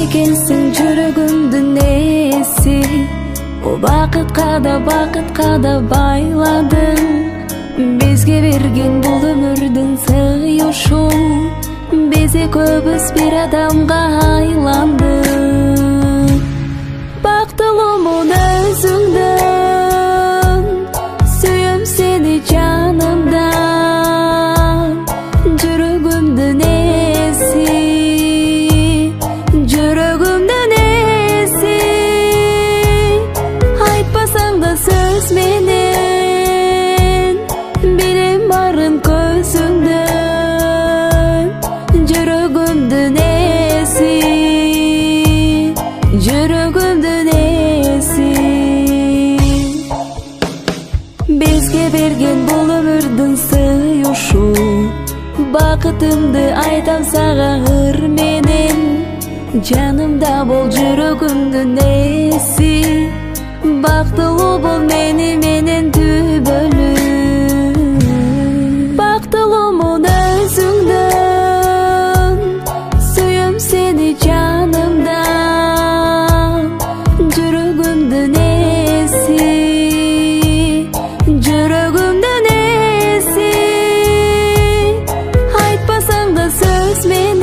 экенсиң жүрөгүмдүн ээси. О бакытка да байладың. Бизге берген бул өмүрдүн сыйышу. Биз экөөбүз бир адамга айландык. Бактылуумун өзүңдөн, сүйөм сени жанымдан. Жүрөгүмдүн ээси, жүрөгүмдүн ээси. Айтпасаң да сөз менен, билем барын көзүңдөн. Жүрөгүмдүн ээси, жүрөгүмдүн ээси. Бизге берген бул өмүрдүн сыйышу. Бакытымды айтам сага ыр менен. Жанымда бол жүрөгүмдүн ээси. Бактылуу бол мени менен түбөлүп. Бактылуумун өзүңдөн, сүйөм сени жанымдан. Жүрөгүмдүн ээси, жүрөгүмдүн ээси. Айтпасаң да сөз менен,